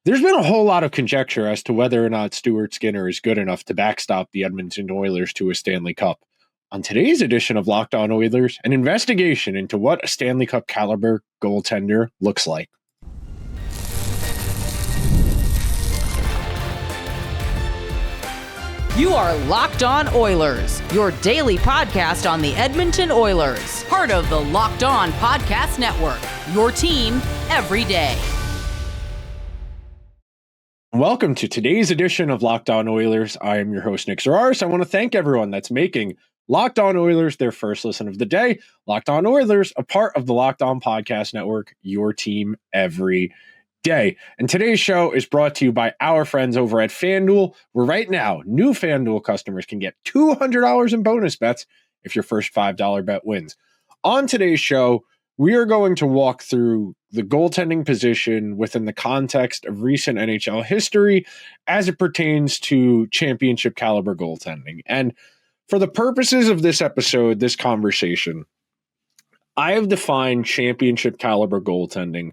There's been a whole lot of conjecture as to whether or not Stuart Skinner is good enough to backstop the Edmonton Oilers to a Stanley Cup. On today's edition of Locked On Oilers, an investigation into what a Stanley Cup caliber goaltender looks like. You are Locked On Oilers, your daily podcast on the Edmonton Oilers, part of the Locked On Podcast Network, your team every day. Welcome to today's edition of Locked On Oilers. I am your host, Nick Zararis. I want to thank everyone that's making Locked On Oilers their first listen of the day. Locked On Oilers, a part of the Locked On Podcast Network, your team every day. And today's show is brought to you by our friends over at FanDuel, where right now, new FanDuel customers can get $200 in bonus bets if your first $5 bet wins. On today's show, we are going to walk through the goaltending position within the context of recent NHL history as it pertains to championship caliber goaltending. And for the purposes of this episode, this conversation, I have defined championship caliber goaltending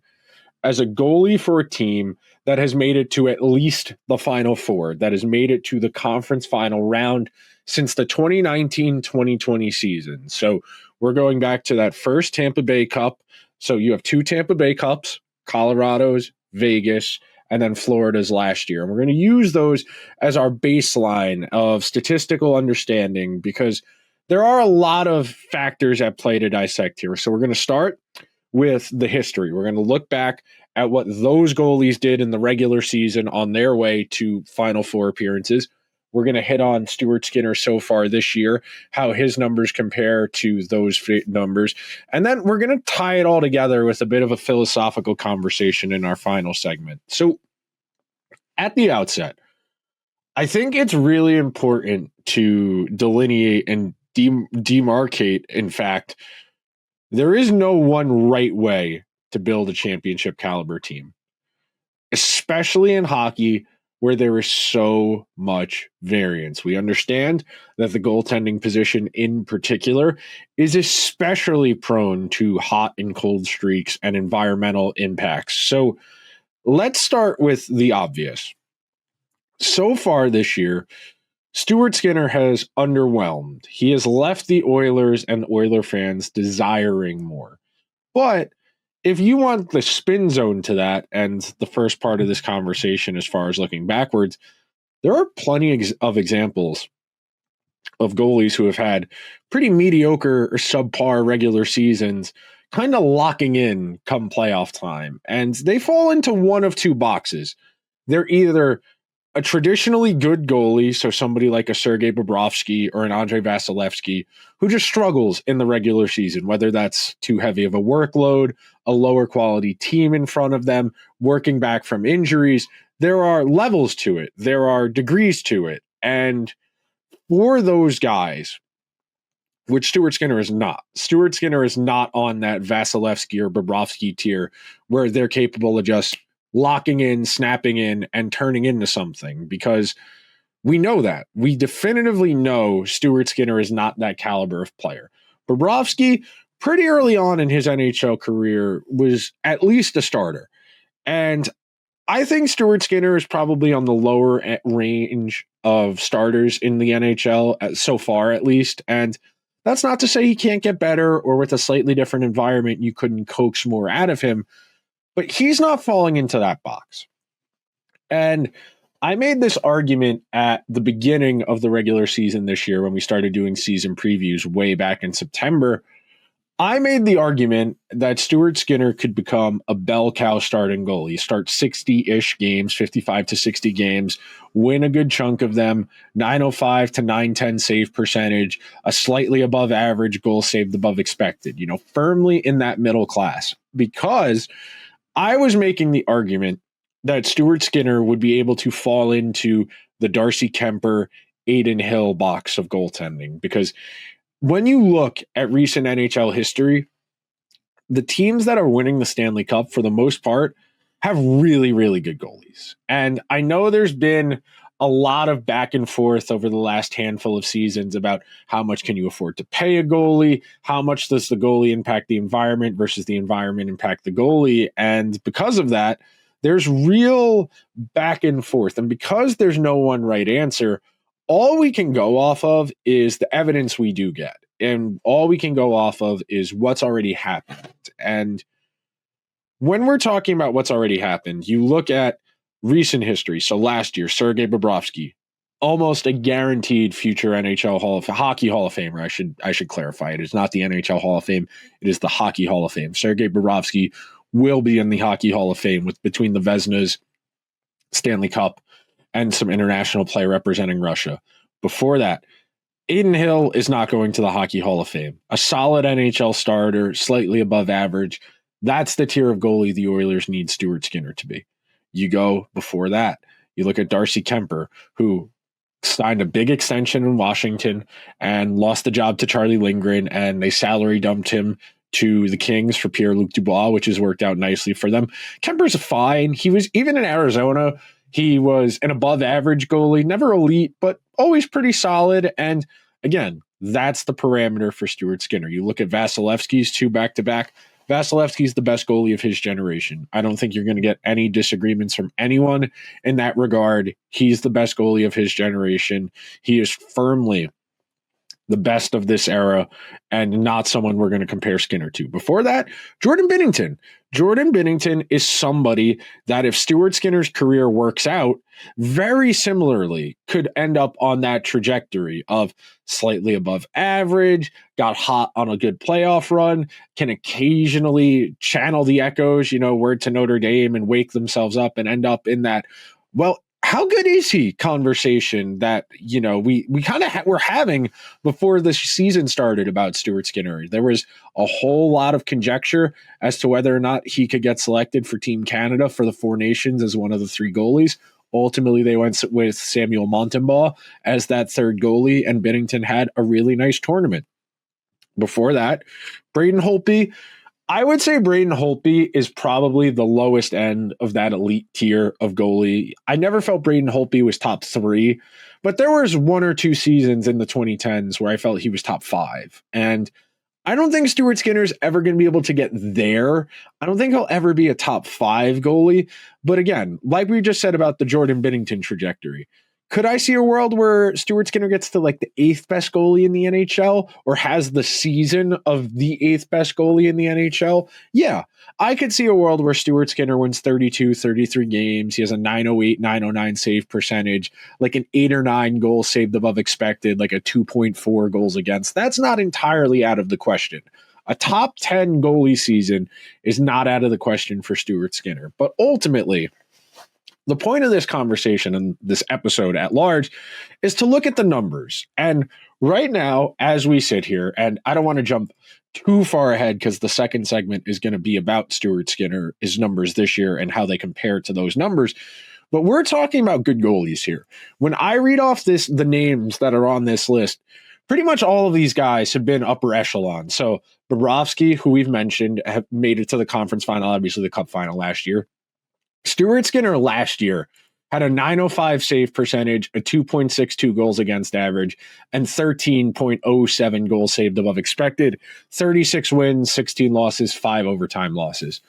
as a goalie for a team that has made it to at least the Final Four, that has made it to the conference final round since the 2019-2020 season. So we're going back to that first Tampa Bay Cup. So you have two Tampa Bay Cups, Colorado's, Vegas, and then Florida's last year. And we're going to use those as our baseline of statistical understanding because there are a lot of factors at play to dissect here. So we're going to start with the history. We're going to look back at what those goalies did in the regular season on their way to Final Four appearances. We're going to hit on Stuart Skinner so far this year, how his numbers compare to those numbers. And then we're going to tie it all together with a bit of a philosophical conversation in our final segment. So at the outset, I think it's really important to delineate and demarcate, in fact, there is no one right way to build a championship caliber team, especially in hockey where there is so much variance. We understand that the goaltending position in particular is especially prone to hot and cold streaks and environmental impacts. So let's start with the obvious. So far this year, Stuart Skinner has underwhelmed. He has left the Oilers and Oiler fans desiring more. But if you want the spin zone to that and the first part of this conversation as far as looking backwards, there are plenty of examples of goalies who have had pretty mediocre or subpar regular seasons kind of locking in come playoff time. And they fall into one of two boxes. They're either a traditionally good goalie, so somebody like a Sergei Bobrovsky or an Andrei Vasilevsky, who just struggles in the regular season, whether that's too heavy of a workload, a lower quality team in front of them, working back from injuries. There are levels to it. There are degrees to it. And for those guys, which Stuart Skinner is not. Stuart Skinner is not on that Vasilevsky or Bobrovsky tier where they're capable of just locking in, snapping in, and turning into something, because we know that. We definitively know Stuart Skinner is not that caliber of player. Bobrovsky, pretty early on in his NHL career, was at least a starter. And I think Stuart Skinner is probably on the lower range of starters in the NHL, so far at least. And that's not to say he can't get better, or with a slightly different environment, you couldn't coax more out of him. But he's not falling into that box. And I made this argument at the beginning of the regular season this year when we started doing season previews way back in September. I made the argument that Stuart Skinner could become a bell cow starting goalie, start 60-ish games, 55 to 60 games, win a good chunk of them, 905 to 910 save percentage, a slightly above average goal saved above expected, firmly in that middle class, because I was making the argument that Stuart Skinner would be able to fall into the Darcy Kemper, Adin Hill box of goaltending. Because when you look at recent NHL history, the teams that are winning the Stanley Cup, for the most part, have really, really good goalies. And I know there's been a lot of back and forth over the last handful of seasons about how much can you afford to pay a goalie, how much does the goalie impact the environment versus the environment impact the goalie. And because of that, there's real back and forth. And because there's no one right answer, all we can go off of is the evidence we do get. And all we can go off of is what's already happened. And when we're talking about what's already happened, you look at recent history. So last year, Sergei Bobrovsky, almost a guaranteed future NHL Hockey Hall of Famer. I should clarify. It is not the NHL Hall of Fame. It is the Hockey Hall of Fame. Sergei Bobrovsky will be in the Hockey Hall of Fame with between the Vezinas, Stanley Cup, and some international play representing Russia. Before that, Aiden Hill is not going to the Hockey Hall of Fame. A solid NHL starter, slightly above average. That's the tier of goalie the Oilers need Stuart Skinner to be. You go before that. You look at Darcy Kemper, who signed a big extension in Washington and lost the job to Charlie Lindgren, and they salary dumped him to the Kings for Pierre-Luc Dubois, which has worked out nicely for them. Kemper's fine. He was, even in Arizona, he was an above average goalie, never elite, but always pretty solid. And again, that's the parameter for Stuart Skinner. You look at Vasilevsky's 2 back-to-back. Vasilevsky's the best goalie of his generation. I don't think you're going to get any disagreements from anyone in that regard. He's the best goalie of his generation. He is firmly the best of this era and not someone we're going to compare Skinner to. Before that, Jordan Binnington. Jordan Binnington is somebody that if Stuart Skinner's career works out, very similarly could end up on that trajectory of slightly above average, got hot on a good playoff run, can occasionally channel the echoes, word to Notre Dame and wake themselves up and end up in that, well, how good is he conversation that, we kind of were having before the season started about Stuart Skinner. There was a whole lot of conjecture as to whether or not he could get selected for Team Canada for the Four Nations as one of the 3 goalies. Ultimately, they went with Samuel Montembeault as that 3rd goalie, and Binnington had a really nice tournament. Before that, Braden Holtby. I would say Braden Holtby is probably the lowest end of that elite tier of goalie. I never felt Braden Holtby was top 3, but there was 1 or 2 seasons in the 2010s where I felt he was top 5. And I don't think Stuart Skinner's ever going to be able to get there. I don't think he'll ever be a top 5 goalie. But again, like we just said about the Jordan Binnington trajectory, could I see a world where Stuart Skinner gets to like the 8th best goalie in the NHL or has the season of the 8th best goalie in the NHL? Yeah, I could see a world where Stuart Skinner wins 32, 33 games. He has a 908, 909 save percentage, like an 8 or 9 goals saved above expected, like a 2.4 goals against. That's not entirely out of the question. A top 10 goalie season is not out of the question for Stuart Skinner. But ultimately, the point of this conversation and this episode at large is to look at the numbers. And right now, as we sit here, and I don't want to jump too far ahead because the second segment is going to be about Stuart Skinner, his numbers this year and how they compare to those numbers. But we're talking about good goalies here. When I read off the names that are on this list, pretty much all of these guys have been upper echelon. So Bobrovsky, who we've mentioned, have made it to the conference final, obviously the cup final last year. Stuart Skinner last year had a 905 save percentage, a 2.62 goals against average, and 13.07 goals saved above expected, 36 wins, 16 losses, 5 overtime losses.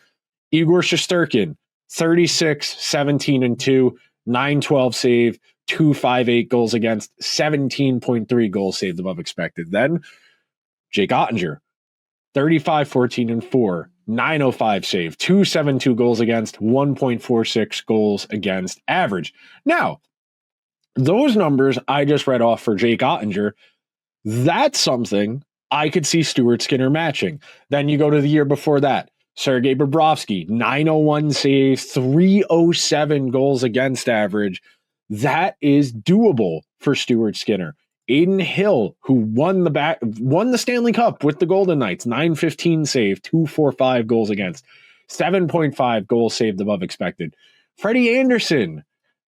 Igor Shesterkin, 36, 17-2, 912 save, 258 goals against, 17.3 goals saved above expected. Then Jake Ottinger, 35, 14-4, 905 save, 272 goals against, 1.46 goals against average. Now, those numbers I just read off for Jake Ottinger, that's something I could see Stuart Skinner matching. Then you go to the year before that, Sergei Bobrovsky, 901 save, 307 goals against average. That is doable for Stuart Skinner. Aiden Hill, who won the Stanley Cup with the Golden Knights, 915 save, 245 goals against, 7.5 goals saved above expected. Freddie Anderson,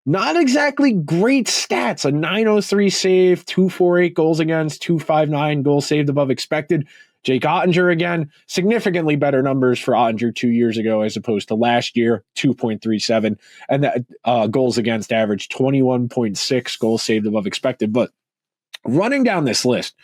not exactly great stats, a 903 save, 248 goals against, 259 goals saved above expected. Jake Ottinger again, significantly better numbers for Ottinger 2 years ago as opposed to last year, 2.37, and that goals against average, 21.6 goals saved above expected. But running down this list,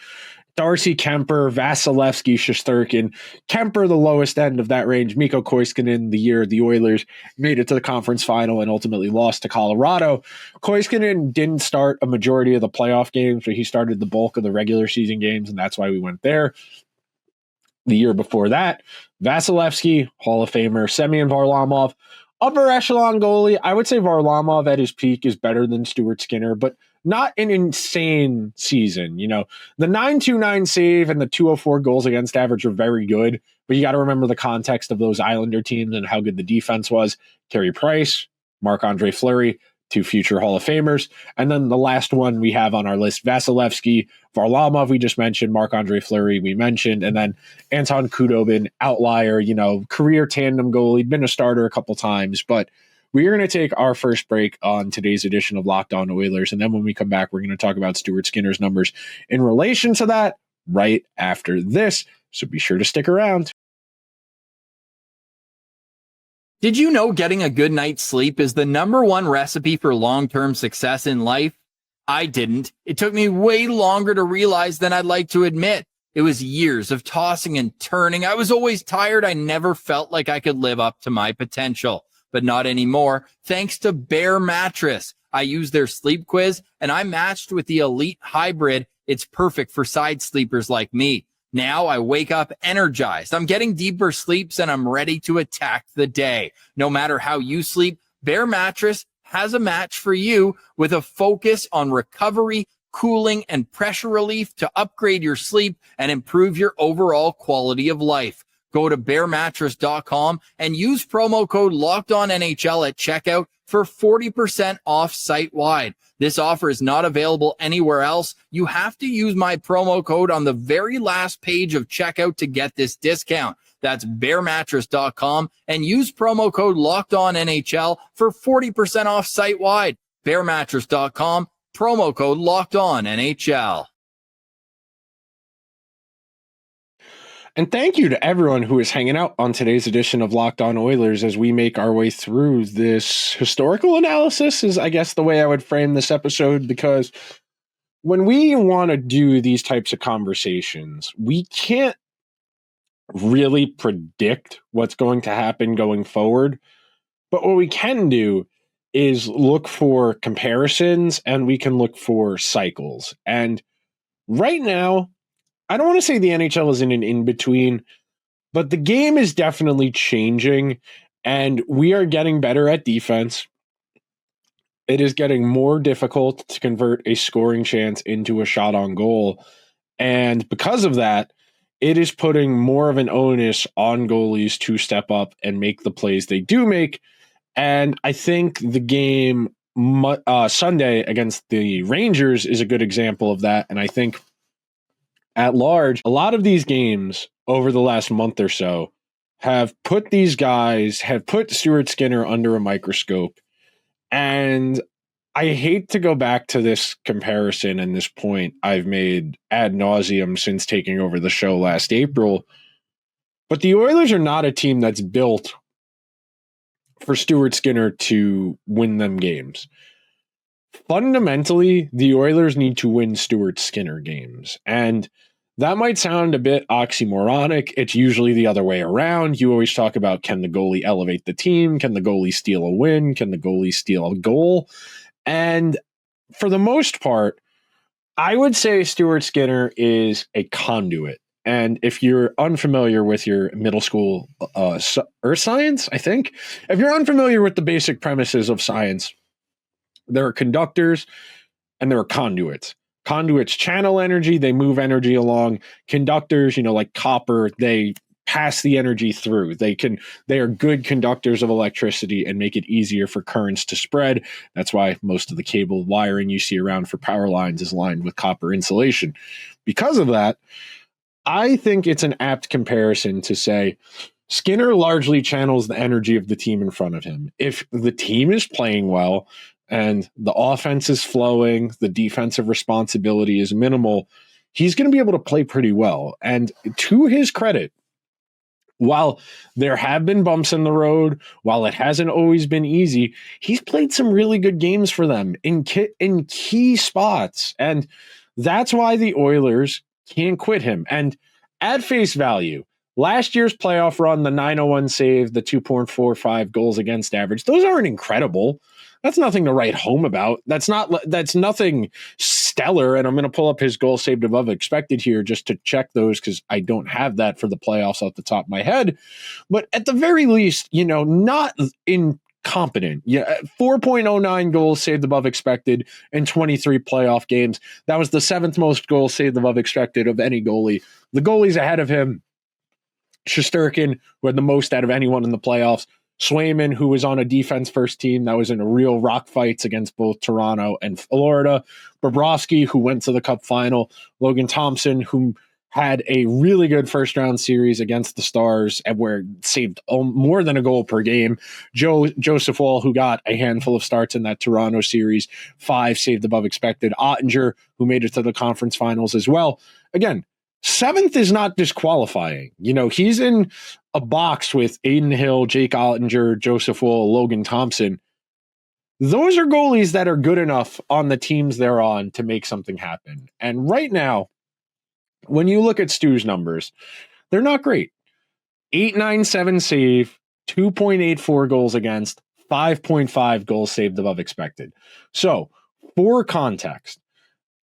Darcy Kemper, Vasilevsky, Shesterkin. Kemper, the lowest end of that range. Mikko Koiskinen, the year the Oilers made it to the conference final and ultimately lost to Colorado. Koiskinen didn't start a majority of the playoff games, but he started the bulk of the regular season games, and that's why we went there. The year before that, Vasilevsky, Hall of Famer, Semyon Varlamov, upper echelon goalie. I would say Varlamov at his peak is better than Stuart Skinner, but not an insane season. You know, the 929 save and the 204 goals against average are very good, but you got to remember the context of those Islander teams and how good the defense was. Carey Price, Marc-Andre Fleury, two future Hall of Famers. And then the last one we have on our list, Vasilevsky, Varlamov, we just mentioned, Marc-Andre Fleury, we mentioned, and then Anton Khudobin, outlier, you know, career tandem goalie, been a starter a couple times, but we are going to take our first break on today's edition of Locked On Oilers, and then when we come back, we're going to talk about Stuart Skinner's numbers in relation to that right after this, so be sure to stick around. Did you know getting a good night's sleep is the number one recipe for long-term success in life? I didn't. It took me way longer to realize than I'd like to admit. It was years of tossing and turning. I was always tired. I never felt like I could live up to my potential. But not anymore, thanks to Bare Mattress. I used their sleep quiz, and I matched with the Elite Hybrid. It's perfect for side sleepers like me. Now I wake up energized. I'm getting deeper sleeps, and I'm ready to attack the day. No matter how you sleep, Bare Mattress has a match for you with a focus on recovery, cooling, and pressure relief to upgrade your sleep and improve your overall quality of life. Go to bearmattress.com and use promo code LOCKEDONNHL at checkout for 40% off site-wide. This offer is not available anywhere else. You have to use my promo code on the very last page of checkout to get this discount. That's bearmattress.com and use promo code LOCKEDONNHL for 40% off site-wide. Bearmattress.com, promo code LOCKEDONNHL. And thank you to everyone who is hanging out on today's edition of Locked On Oilers as we make our way through this historical analysis is, I guess, the way I would frame this episode, because when we want to do these types of conversations, we can't really predict what's going to happen going forward. But what we can do is look for comparisons, and we can look for cycles. And right now, I don't want to say the NHL is in an in-between, but the game is definitely changing, and we are getting better at defense. It is getting more difficult to convert a scoring chance into a shot on goal. And because of that, it is putting more of an onus on goalies to step up and make the plays they do make. And I think the game Sunday against the Rangers is a good example of that. And I think at large, a lot of these games over the last month or so have put Stuart Skinner under a microscope. And I hate to go back to this comparison and this point I've made ad nauseum since taking over the show last April. But the Oilers are not a team that's built for Stuart Skinner to win them games. Fundamentally, the Oilers need to win Stuart Skinner games. And that might sound a bit oxymoronic. It's usually the other way around. You always talk about, can the goalie elevate the team? Can the goalie steal a win? Can the goalie steal a goal? And for the most part, I would say Stuart Skinner is a conduit. And if you're unfamiliar with your middle school earth science, I think, if you're unfamiliar with the basic premises of science, there are conductors and there are conduits. Conduits channel energy, they move energy along. Conductors, like copper, they pass the energy through. They are good conductors of electricity and make it easier for currents to spread. That's why most of the cable wiring you see around for power lines is lined with copper insulation. Because of that, I think it's an apt comparison to say Skinner largely channels the energy of the team in front of him. If the team is playing well and the offense is flowing, the defensive responsibility is minimal, he's going to be able to play pretty well. And to his credit, while there have been bumps in the road, while it hasn't always been easy, he's played some really good games for them in key spots. And that's why the Oilers Can't quit him. And at face value, last year's playoff run, the 901 save, the 2.45 goals against average, those aren't incredible. That's nothing to write home about. That's nothing stellar. And I'm going to pull up his goal saved above expected here just to check those because I don't have that for the playoffs off the top of my head. But at the very least, not incompetent. Yeah, 4.09 goals saved above expected in 23 playoff games. That was the 7th most goals saved above expected of any goalie. The goalies ahead of him, Shesterkin, who had the most out of anyone in the playoffs. Swayman, who was on a defense first team that was in a real rock fights against both Toronto and Florida. Bobrovsky, who went to the Cup final. Logan Thompson, who had a really good first round series against the Stars and where saved more than a goal per game. Joseph Wall, who got a handful of starts in that Toronto series, 5 saved above expected. Ottinger, who made it to the conference finals as well. Again, 7th is not disqualifying. He's in a box with Aiden Hill, Jake Ottinger, Joseph Wall, Logan Thompson. Those are goalies that are good enough on the teams they're on to make something happen. And right now, when you look at Stu's numbers, they're not great. 8.97 save, 2.84 goals against, 5.5 goals saved above expected. So, for context,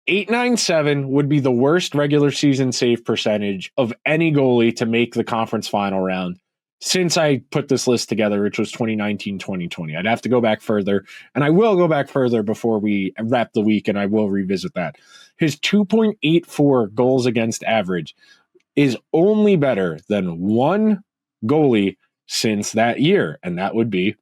8.97 would be the worst regular season save percentage of any goalie to make the conference final round since I put this list together, which was 2019-2020. I'd have to go back further, and I will go back further before we wrap the week, and I will revisit that. His 2.84 goals against average is only better than one goalie since that year, and that would be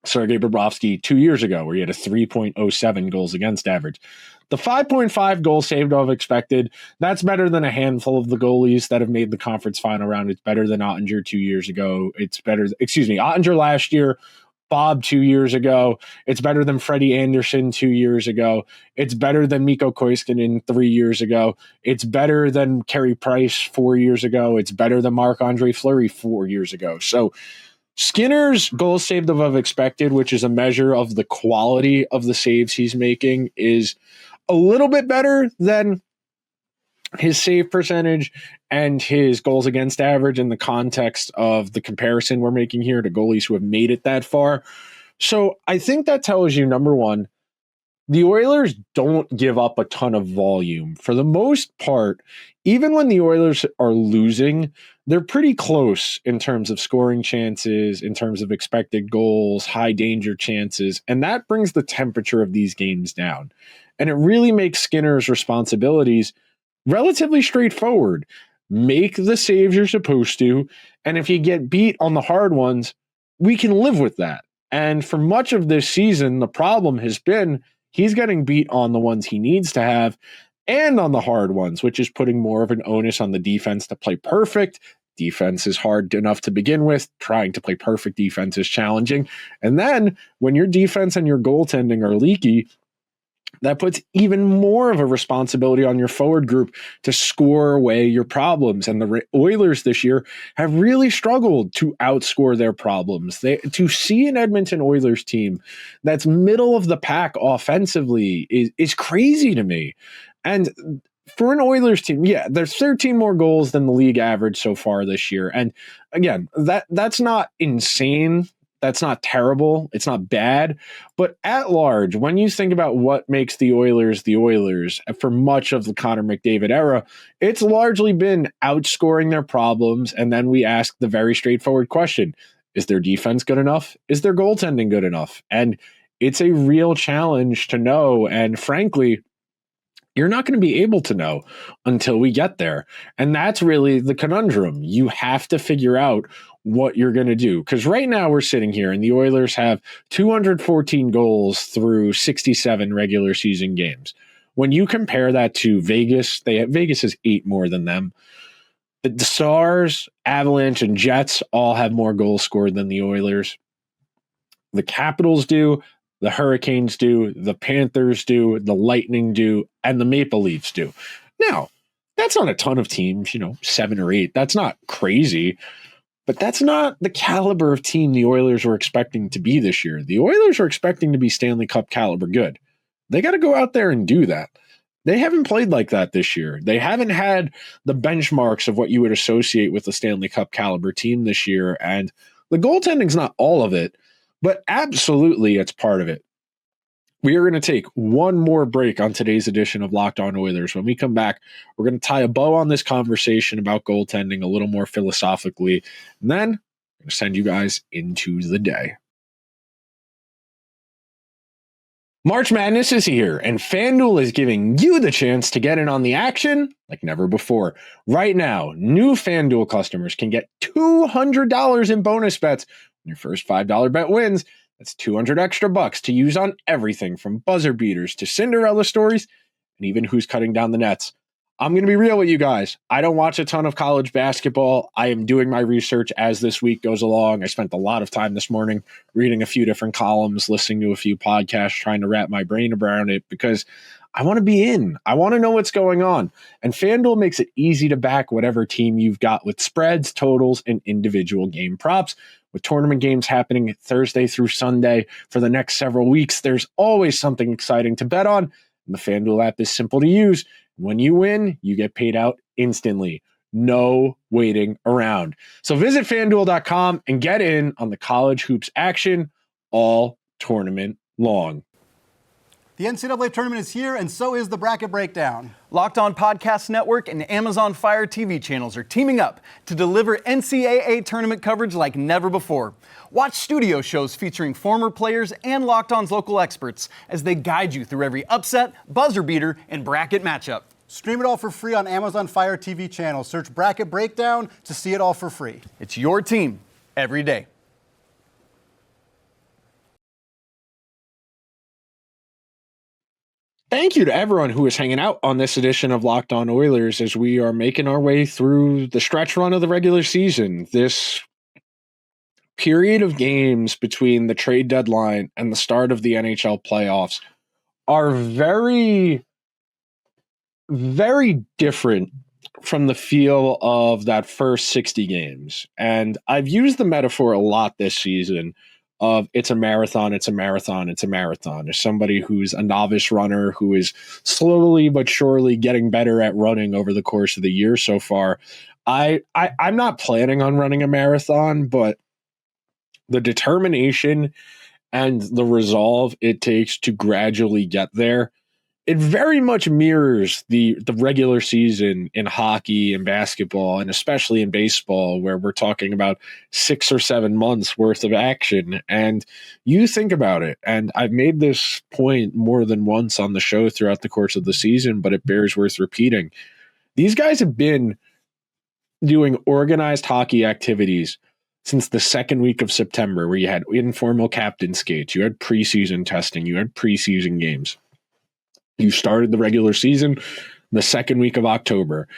Sergei Bobrovsky 2 years ago, where he had a 3.07 goals against average. The 5.5 goals saved above expected, that's better than a handful of the goalies that have made the conference final round. It's better than Ottinger 2 years ago. Ottinger last year, Bob 2 years ago. It's better than Freddie Anderson 2 years ago. It's better than Mikko Koiskinen 3 years ago. It's better than Carey Price 4 years ago. It's better than Marc-Andre Fleury 4 years ago. So Skinner's goals saved above expected, which is a measure of the quality of the saves he's making, is a little bit better than his save percentage and his goals against average in the context of the comparison we're making here to goalies who have made it that far. So I think that tells you, number one, the Oilers don't give up a ton of volume. For the most part, even when the Oilers are losing, they're pretty close in terms of scoring chances, in terms of expected goals, high danger chances, and that brings the temperature of these games down. And it really makes Skinner's responsibilities relatively straightforward. Make the saves you're supposed to, and if you get beat on the hard ones, we can live with that. And for much of this season, the problem has been he's getting beat on the ones he needs to have and on the hard ones, which is putting more of an onus on the defense to play perfect. Defense is hard enough to begin with. Trying to play perfect defense is challenging. And then when your defense and your goaltending are leaky, that puts even more of a responsibility on your forward group to score away your problems. And the Oilers this year have really struggled to outscore their problems. To see an Edmonton Oilers team that's middle of the pack offensively is crazy to me. And for an Oilers team, yeah, there's 13 more goals than the league average so far this year. And again, that's not insane. That's not terrible. It's not bad. But at large, when you think about what makes the Oilers, for much of the Connor McDavid era, it's largely been outscoring their problems. And then we ask the very straightforward question, is their defense good enough? Is their goaltending good enough? And it's a real challenge to know. And frankly, you're not going to be able to know until we get there. And that's really the conundrum. You have to figure out what you're going to do. Because right now we're sitting here and the Oilers have 214 goals through 67 regular season games. When you compare that to Vegas, Vegas is 8 more than them. The Stars, Avalanche, and Jets all have more goals scored than the Oilers. The Capitals do. The Hurricanes do, the Panthers do, the Lightning do, and the Maple Leafs do. Now, that's not a ton of teams, 7 or 8. That's not crazy, but that's not the caliber of team the Oilers were expecting to be this year. The Oilers are expecting to be Stanley Cup caliber good. They got to go out there and do that. They haven't played like that this year. They haven't had the benchmarks of what you would associate with the Stanley Cup caliber team this year. And the goaltending's not all of it, but absolutely it's part of it. We are going to take one more break on today's edition of Locked On Oilers. When we come back, we're going to tie a bow on this conversation about goaltending a little more philosophically, and then I'm going to send you guys into the day. March Madness is here, and FanDuel is giving you the chance to get in on the action like never before. Right now, new FanDuel customers can get $200 in bonus bets when your first $5 bet wins. That's 200 extra bucks to use on everything from buzzer beaters to Cinderella stories and even who's cutting down the nets. I'm going to be real with you guys. I don't watch a ton of college basketball. I am doing my research as this week goes along. I spent a lot of time this morning reading a few different columns, listening to a few podcasts, trying to wrap my brain around it because I want to be in. I want to know what's going on. And FanDuel makes it easy to back whatever team you've got with spreads, totals, and individual game props. With tournament games happening Thursday through Sunday for the next several weeks, there's always something exciting to bet on. And the FanDuel app is simple to use. When you win, you get paid out instantly. No waiting around. So visit FanDuel.com and get in on the college hoops action all tournament long. The NCAA tournament is here, and so is the bracket breakdown. Locked On Podcast Network and Amazon Fire TV channels are teaming up to deliver NCAA tournament coverage like never before. Watch studio shows featuring former players and Locked On's local experts as they guide you through every upset, buzzer beater, and bracket matchup. Stream it all for free on Amazon Fire TV channel. Search Bracket Breakdown to see it all for free. It's your team every day. Thank you to everyone who is hanging out on this edition of Locked On Oilers as we are making our way through the stretch run of the regular season. This period of games between the trade deadline and the start of the NHL playoffs are very, very different from the feel of that first 60 games. And I've used the metaphor a lot this season of it's a marathon, it's a marathon, it's a marathon. As somebody who's a novice runner who is slowly but surely getting better at running over the course of the year so far, I'm not planning on running a marathon, but the determination and the resolve it takes to gradually get there, it very much mirrors the regular season in hockey and basketball, and especially in baseball, where we're talking about 6 or 7 months worth of action. And you think about it, and I've made this point more than once on the show throughout the course of the season, but it bears worth repeating. These guys have been doing organized hockey activities since the second week of September, where you had informal captain skates, you had preseason testing, you had preseason games. You started the regular season the second week of October,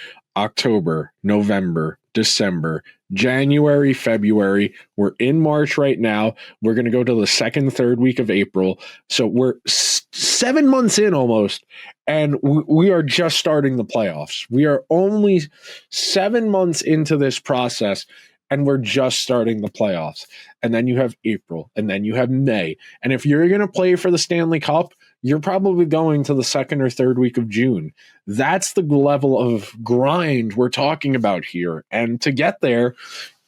November, December, January, February. We're in March right now. We're going to go to the second, third week of April. So we're 7 months in almost, and we are just starting the playoffs. We are only 7 months into this process, and we're just starting the playoffs. And then you have April, and then you have May. And if you're going to play for the Stanley Cup, you're probably going to the second or third week of June. That's the level of grind we're talking about here. And to get there,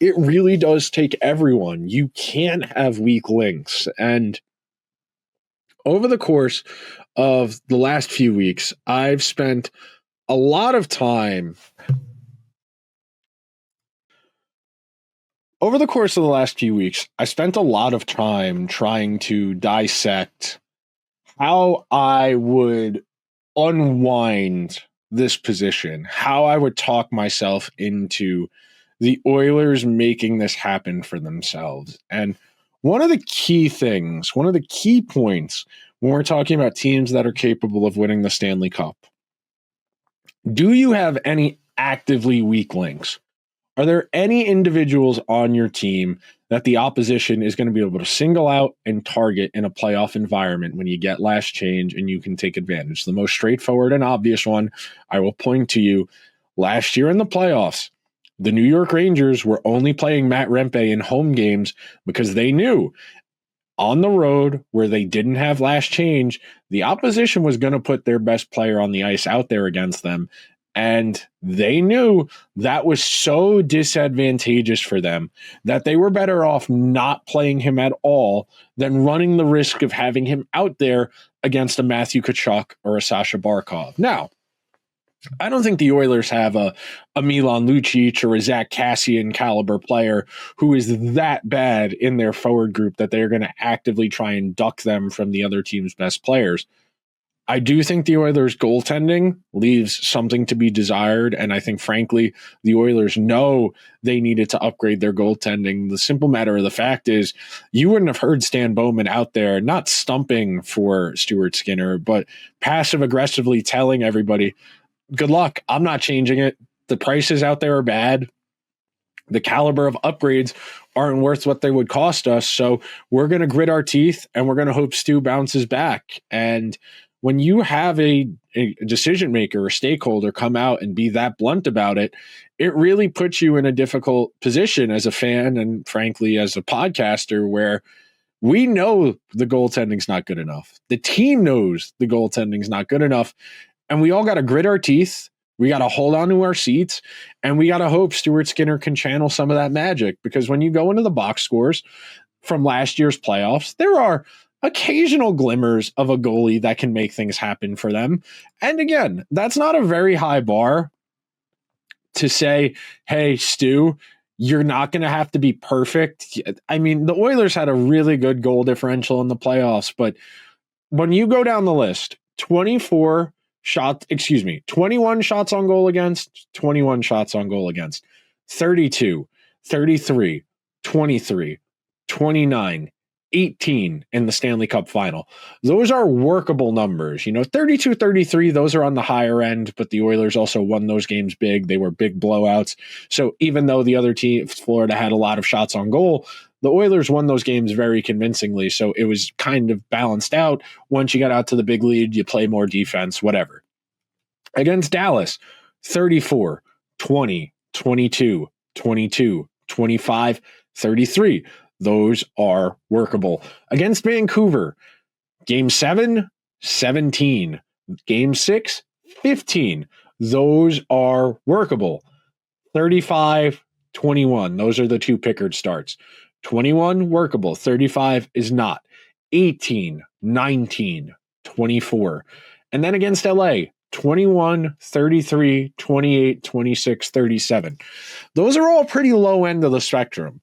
it really does take everyone. You can't have weak links. And over the course of the last few weeks, I've spent a lot of time trying to dissect how I would unwind this position, how I would talk myself into the Oilers making this happen for themselves. And one of the key points when we're talking about teams that are capable of winning the Stanley Cup, do you have any actively weak links? Are there any individuals on your team that the opposition is going to be able to single out and target in a playoff environment when you get last change and you can take advantage? The most straightforward and obvious one, I will point to you, last year in the playoffs, the New York Rangers were only playing Matt Rempe in home games because they knew on the road where they didn't have last change, the opposition was going to put their best player on the ice out there against them. And they knew that was so disadvantageous for them that they were better off not playing him at all than running the risk of having him out there against a Matthew Tkachuk or a Sasha Barkov. Now, I don't think the Oilers have a Milan Lucic or a Zach Kassian caliber player who is that bad in their forward group that they're going to actively try and duck them from the other team's best players. I do think the Oilers' goaltending leaves something to be desired, and I think, frankly, the Oilers know they needed to upgrade their goaltending. The simple matter of the fact is you wouldn't have heard Stan Bowman out there not stumping for Stuart Skinner, but passive-aggressively telling everybody, good luck, I'm not changing it. The prices out there are bad. The caliber of upgrades aren't worth what they would cost us, so we're going to grit our teeth, and we're going to hope Stu bounces back. And when you have a decision maker or stakeholder come out and be that blunt about it, it really puts you in a difficult position as a fan and, frankly, as a podcaster, where we know the goaltending's not good enough. The team knows the goaltending's not good enough, and we all got to grit our teeth. We got to hold on to our seats, and we got to hope Stuart Skinner can channel some of that magic, because when you go into the box scores from last year's playoffs, there are occasional glimmers of a goalie that can make things happen for them. And again, that's not a very high bar to say, hey, Stu, you're not going to have to be perfect. I mean, the Oilers had a really good goal differential in the playoffs, but when you go down the list, 21 shots on goal against, 21 shots on goal against, 32, 33, 23, 29, 18 in the Stanley Cup final. Those are workable numbers. 32, 33, those are on the higher end, but the Oilers also won those games big. They were big blowouts. So even though the other team, Florida, had a lot of shots on goal, the Oilers won those games very convincingly. So it was kind of balanced out. Once you got out to the big lead, you play more defense, whatever. Against Dallas, 34, 20, 22, 22, 25, 33. Those are workable. Against Vancouver, Game 7, 17. Game 6, 15. Those are workable. 35, 21. Those are the two Pickard starts. 21, workable. 35 is not. 18, 19, 24. And then against LA, 21, 33, 28, 26, 37. Those are all pretty low end of the spectrum.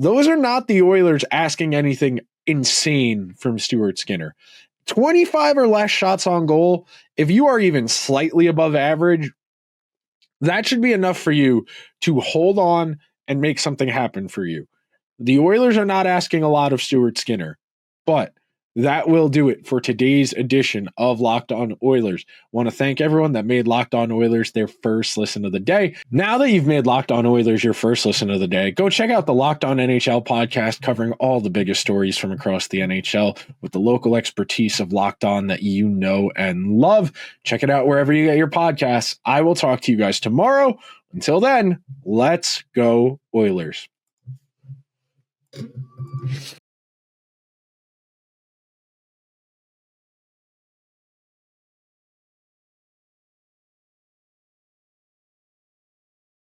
Those are not the Oilers asking anything insane from Stuart Skinner. 25 or less shots on goal, if you are even slightly above average, that should be enough for you to hold on and make something happen for you. The Oilers are not asking a lot of Stuart Skinner, but that will do it for today's edition of Locked On Oilers. I want to thank everyone that made Locked On Oilers their first listen of the day. Now that you've made Locked On Oilers your first listen of the day, go check out the Locked On NHL podcast covering all the biggest stories from across the NHL with the local expertise of Locked On that you know and love. Check it out wherever you get your podcasts. I will talk to you guys tomorrow. Until then, let's go Oilers.